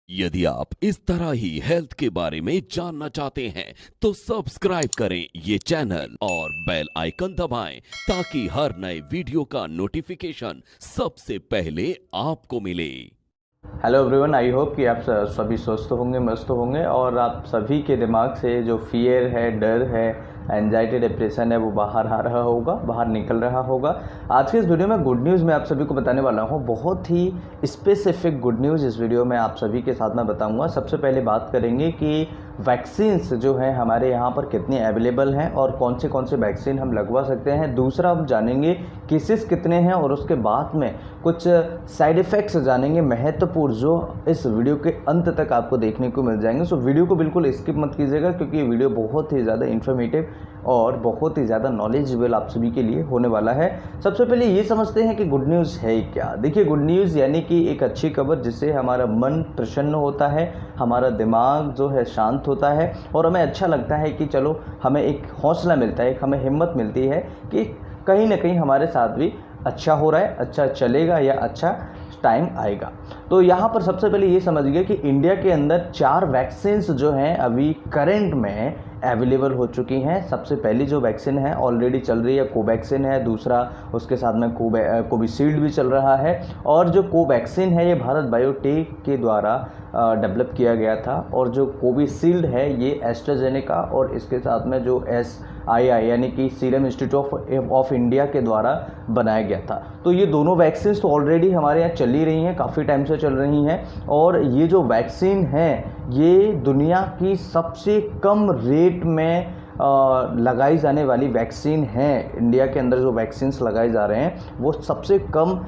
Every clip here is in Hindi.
यदि आप इस तरह ही हेल्थ के बारे में जानना चाहते हैं तो सब्सक्राइब करें ये चैनल और बेल आइकन दबाएं ताकि हर नए वीडियो का नोटिफिकेशन सबसे पहले आपको मिले। हेलो एवरीवन, आई होप कि आप सभी स्वस्थ होंगे, मस्त होंगे और आप सभी के दिमाग से जो फियर है, डर है, एंजाइटी, डिप्रेशन है वो बाहर आ रहा होगा, बाहर निकल रहा होगा। आज के इस वीडियो में गुड न्यूज़ मैं आप सभी को बताने वाला हूँ। बहुत ही स्पेसिफिक गुड न्यूज़ इस वीडियो में आप सभी के साथ मैं बताऊँगा। सबसे पहले बात करेंगे कि वैक्सीन्स जो हैं हमारे यहाँ पर कितनी अवेलेबल हैं और कौन से वैक्सीन हम लगवा सकते हैं। दूसरा हम जानेंगे केसेस कितने हैं और उसके बाद में कुछ साइड इफ़ेक्ट्स जानेंगे महत्वपूर्ण, जो इस वीडियो के अंत तक आपको देखने को मिल जाएंगे। सो वीडियो को बिल्कुल स्किप मत कीजिएगा क्योंकि ये वीडियो बहुत ही ज़्यादा इन्फॉर्मेटिव और बहुत ही ज़्यादा नॉलेजेबल आप सभी के लिए होने वाला है। सबसे पहले ये समझते हैं कि गुड न्यूज़ है क्या। देखिए, गुड न्यूज़ यानी कि एक अच्छी खबर जिससे हमारा मन प्रसन्न होता है, हमारा दिमाग जो है शांत होता है और हमें अच्छा लगता है कि चलो हमें एक हौसला मिलता है, हमें हिम्मत मिलती है कि कहीं ना कहीं हमारे साथ भी अच्छा हो रहा है, अच्छा चलेगा या अच्छा टाइम आएगा। तो यहाँ पर सबसे पहले ये समझिए कि इंडिया के अंदर 4 वैक्सीन्स जो हैं अभी करंट में अवेलेबल हो चुकी हैं। सबसे पहली जो वैक्सीन है ऑलरेडी चल रही है, कोवैक्सीन है। दूसरा उसके साथ में कोविशील्ड भी चल रहा है और जो कोवैक्सीन है ये भारत बायोटेक के द्वारा डेवलप किया गया था और जो कोविशील्ड है ये एस्ट्राजेनेका और इसके साथ में जो SII यानी कि सीरम इंस्टीट्यूट ऑफ इंडिया के द्वारा बनाया गया था। तो ये दोनों वैक्सीन तो ऑलरेडी हमारे यहाँ चल ही रही हैं, काफ़ी टाइम से चल रही हैं और ये जो वैक्सीन है ये दुनिया की सबसे कम रेट में लगाई जाने वाली वैक्सीन है। इंडिया के अंदर जो वैक्सीन्स लगाए जा रहे हैं वो सबसे कम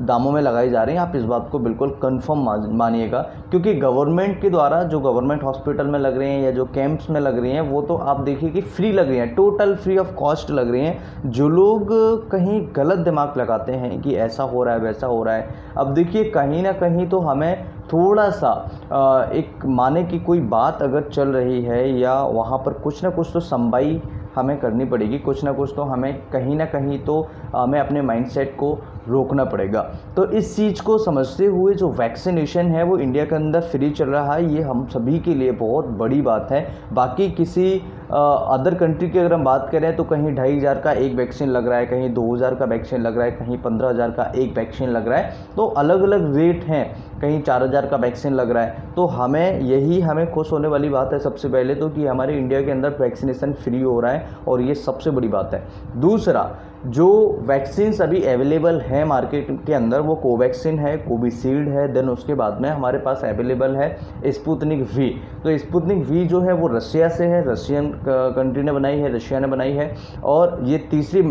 दामों में लगाई जा रही हैं। आप इस बात को बिल्कुल कंफर्म मानिएगा क्योंकि गवर्नमेंट के द्वारा जो गवर्नमेंट हॉस्पिटल में लग रही हैं या जो कैंप्स में लग रही हैं वो तो आप देखिए कि फ्री लग रही हैं, टोटल फ्री ऑफ कॉस्ट लग रही हैं। जो लोग कहीं गलत दिमाग लगाते हैं कि ऐसा हो रहा है वैसा हो रहा है, अब देखिए कहीं ना कहीं तो हमें थोड़ा सा एक माने कि कोई बात अगर चल रही है या वहाँ पर कुछ ना कुछ तो संबाई हमें करनी पड़ेगी, कुछ ना कुछ तो हमें कहीं ना कहीं तो हमें अपने माइंडसेट को रोकना पड़ेगा। तो इस चीज़ को समझते हुए जो वैक्सीनेशन है वो इंडिया के अंदर फ्री चल रहा है, ये हम सभी के लिए बहुत बड़ी बात है। बाकी किसी अदर कंट्री की अगर हम बात करें तो कहीं 2500 का एक वैक्सीन लग रहा है, कहीं 2000 का वैक्सीन लग रहा है, कहीं 15000 का एक वैक्सीन लग रहा है। तो अलग अलग रेट हैं, कहीं 4000 का वैक्सीन लग रहा है। तो हमें खुश होने वाली बात है सबसे पहले तो कि हमारे इंडिया के अंदर वैक्सीनेशन फ्री हो रहा है और ये सबसे बड़ी बात है। दूसरा, जो वैक्सीन्स अभी अवेलेबल है मार्केट के अंदर वो कोवैक्सीन है, कोविशील्ड है, देन उसके बाद में हमारे पास अवेलेबल है स्पुतनिक वी। तो स्पुतनिक वी जो है वो रशिया से है, रशियन कंट्री ने बनाई है, रशिया ने बनाई है और ये तीसरी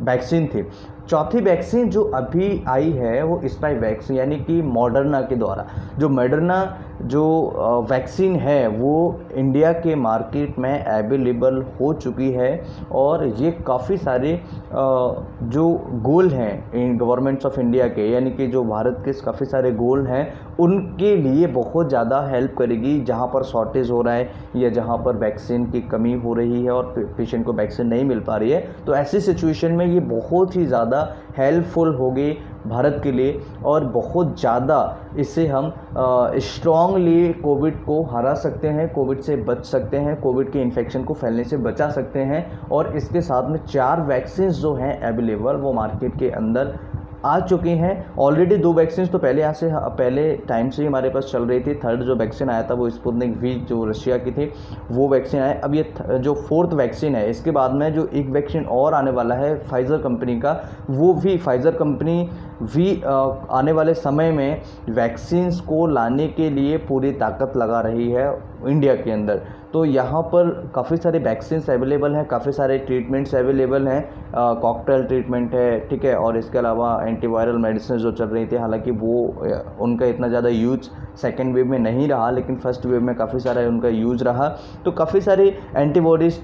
वैक्सीन थी। चौथी वैक्सीन जो अभी आई है वो स्पाइवैक्स यानी कि मॉडर्ना के द्वारा। जो मॉडर्ना जो वैक्सीन है वो इंडिया के मार्केट में अवेलेबल हो चुकी है और ये काफ़ी सारे जो गोल हैं इन गवर्नमेंट्स ऑफ इंडिया के, यानी कि जो भारत के काफ़ी सारे गोल हैं उनके लिए बहुत ज़्यादा हेल्प करेगी। जहाँ पर शॉर्टेज हो रहा है या जहाँ पर वैक्सीन की कमी हो रही है और पेशेंट को वैक्सीन नहीं मिल पा रही है, तो ऐसी सिचुएशन में ये बहुत ही ज़्यादा हेल्पफुल होगी भारत के लिए और बहुत ज़्यादा इससे हम स्ट्रांगली कोविड को हरा सकते हैं, कोविड से बच सकते हैं, कोविड के इन्फेक्शन को फैलने से बचा सकते हैं। और इसके साथ में 4 वैक्सीन जो हैं अवेलेबल वो मार्केट के अंदर आ चुकी हैं। ऑलरेडी 2 वैक्सीन तो पहले टाइम से ही हमारे पास चल रही थी। थर्ड जो वैक्सीन आया था वो स्पुतनिक वी जो रशिया की थी वो वैक्सीन आया। अब ये जो 4th वैक्सीन है, इसके बाद में जो एक वैक्सीन और आने वाला है फाइज़र कंपनी का, वो भी फाइज़र कंपनी भी आने वाले समय में वैक्सीन्स को लाने के लिए पूरी ताकत लगा रही है इंडिया के अंदर। तो यहाँ पर काफ़ी सारे वैक्सीन्स अवेलेबल हैं, काफ़ी सारे ट्रीटमेंट्स अवेलेबल हैं, कॉकटेल ट्रीटमेंट है, ठीक है, और इसके अलावा एंटीवायरल मेडिसिन जो चल रही थी, हालांकि वो उनका इतना ज़्यादा यूज सेकेंड वेव में नहीं रहा लेकिन फर्स्ट वेव में काफ़ी सारा उनका यूज रहा। तो काफ़ी सारे एंटीबॉडीज़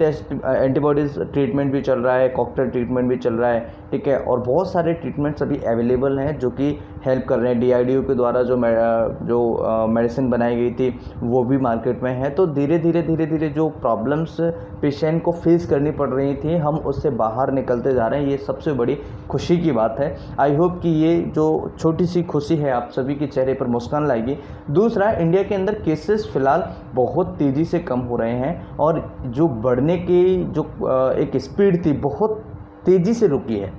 ट्रीटमेंट भी चल रहा है, कॉकटेल ट्रीटमेंट भी चल रहा है, ठीक है, और बहुत सारे ट्रीटमेंट्स अभी अवेलेबल हैं जो कि हेल्प कर रहे हैं। DRDO के द्वारा जो मेडिसिन बनाई गई थी वो भी मार्केट में है। तो धीरे धीरे जो प्रॉब्लम्स पेशेंट को फेस करनी पड़ रही थी हम उससे बाहर निकलते जा रहे हैं, ये सबसे बड़ी खुशी की बात है। आई होप कि ये जो छोटी सी खुशी है आप सभी के चेहरे पर मुस्कान लाएगी। दूसरा, इंडिया के अंदर केसेस फिलहाल बहुत तेज़ी से कम हो रहे हैं और जो बढ़ने की जो एक स्पीड थी बहुत तेज़ी से रुकी है।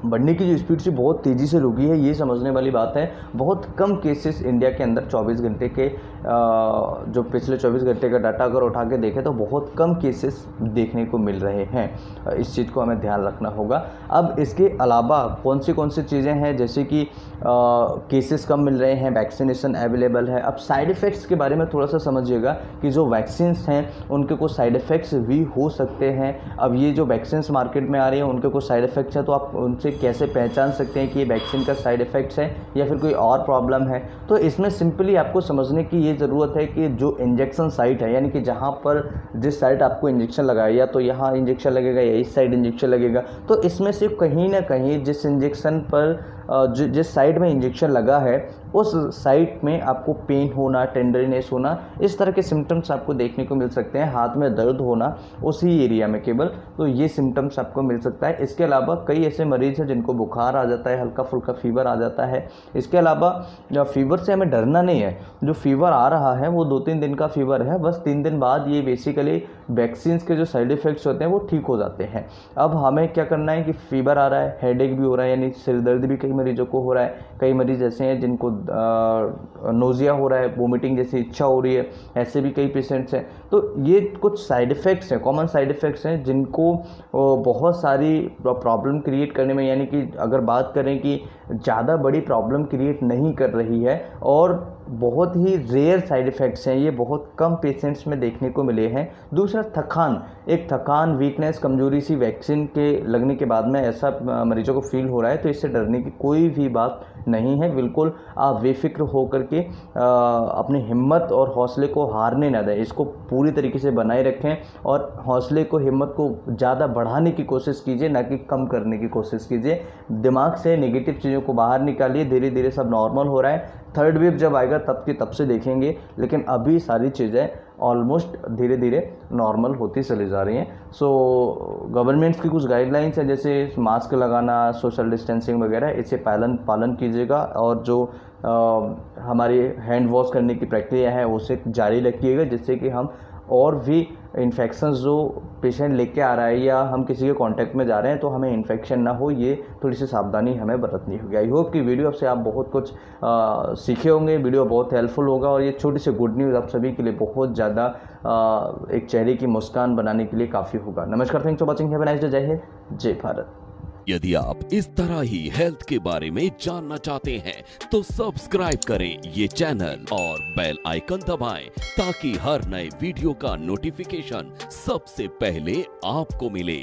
बढ़ने की जो स्पीड से बहुत तेज़ी से रुकी है, ये समझने वाली बात है। बहुत कम केसेस इंडिया के अंदर 24 घंटे के जो पिछले 24 घंटे का डाटा अगर उठा के देखें तो बहुत कम केसेस देखने को मिल रहे हैं। इस चीज़ को हमें ध्यान रखना होगा। अब इसके अलावा कौन सी चीज़ें हैं, जैसे कि केसेस कम मिल रहे हैं, वैक्सीनेशन अवेलेबल है। अब साइड इफ़ेक्ट्स के बारे में थोड़ा सा समझिएगा कि जो वैक्सीन्स हैं उनके कुछ साइड इफ़ेक्ट्स भी हो सकते हैं। अब ये जो वैक्सीन्स मार्केट में आ रही हैं उनके कुछ साइड इफ़ेक्ट्स हैं, तो आप उनसे कैसे पहचान सकते हैं कि ये वैक्सीन का साइड इफ़ेक्ट्स है या फिर कोई और प्रॉब्लम है। तो इसमें सिंपली आपको समझने की ये ज़रूरत है कि जो इंजेक्शन साइट है, यानी कि जहाँ पर जिस साइड आपको इंजेक्शन लगाया, या तो यहाँ इंजेक्शन लगेगा या इस साइड इंजेक्शन लगेगा, तो इसमें से कहीं ना कहीं जिस इंजेक्शन पर जिस साइड में इंजेक्शन लगा है उस साइट में आपको पेन होना, टेंडरनेस होना, इस तरह के सिम्टम्स आपको देखने को मिल सकते हैं। हाथ में दर्द होना उसी एरिया में केवल, तो ये सिम्टम्स आपको मिल सकता है। इसके अलावा कई ऐसे मरीज़ हैं जिनको बुखार आ जाता है, हल्का फुल्का फीवर आ जाता है। इसके अलावा फीवर से हमें डरना नहीं है। जो फीवर आ रहा है वो 2-3 दिन का फीवर है, बस 3 दिन बाद ये बेसिकली वैक्सीन्स के जो साइड इफ़ेक्ट्स होते हैं वो ठीक हो जाते हैं। अब हमें क्या करना है कि फीवर आ रहा है, हेडेक भी हो रहा है, यानी सिर दर्द भी कई मरीजों को हो रहा है। कई मरीज़ ऐसे हैं जिनको नोज़िया हो रहा है, वोमिटिंग जैसी इच्छा हो रही है, ऐसे भी कई पेशेंट्स हैं। तो ये कुछ साइड इफ़ेक्ट्स हैं, कॉमन साइड इफ़ेक्ट्स हैं जिनको बहुत सारी प्रॉब्लम क्रिएट करने में, यानी कि अगर बात करें कि ज़्यादा बड़ी प्रॉब्लम क्रिएट नहीं कर रही है और बहुत ही रेयर साइड इफ़ेक्ट्स हैं, ये बहुत कम पेशेंट्स में देखने को मिले हैं। दूसरा, थकान, वीकनेस, कमजोरी सी वैक्सीन के लगने के बाद में ऐसा मरीजों को फील हो रहा है, तो इससे डरने की कोई भी बात नहीं है। बिल्कुल आप बेफिक्र होकर के अपनी हिम्मत और हौसले को हारने ना दें, इसको पूरी तरीके से बनाए रखें और हौसले को, हिम्मत को ज़्यादा बढ़ाने की कोशिश कीजिए, ना कि कम करने की कोशिश कीजिए। दिमाग से नेगेटिव चीज़ों को बाहर निकालिए। धीरे धीरे सब नॉर्मल हो रहा है। थर्ड वेव जब आएगा तब की तब से देखेंगे, लेकिन अभी सारी चीज़ें ऑलमोस्ट धीरे धीरे नॉर्मल होती चली जा रही हैं। सो गवर्नमेंट्स की कुछ गाइडलाइंस हैं, जैसे मास्क लगाना, सोशल डिस्टेंसिंग वगैरह, इसे पालन कीजिएगा और जो हमारी हैंड वॉश करने की प्रक्रिया है उसे जारी रखिएगा, जिससे कि हम और भी इन्फेक्शंस जो पेशेंट लेके आ रहा है या हम किसी के कांटेक्ट में जा रहे हैं तो हमें इन्फेक्शन ना हो, ये थोड़ी सी सावधानी हमें बरतनी होगी। आई होप कि वीडियो से आप बहुत कुछ सीखे होंगे, वीडियो बहुत हेल्पफुल होगा और ये छोटी सी गुड न्यूज़ आप सभी के लिए बहुत ज़्यादा एक चेहरे की मुस्कान बनाने के लिए काफ़ी होगा। नमस्कार, thanks for watching, have a nice day, जय हिंद, जय भारत। यदि आप इस तरह ही हेल्थ के बारे में जानना चाहते हैं तो सब्सक्राइब करें ये चैनल और बेल आइकन दबाएं ताकि हर नए वीडियो का नोटिफिकेशन सबसे पहले आपको मिले।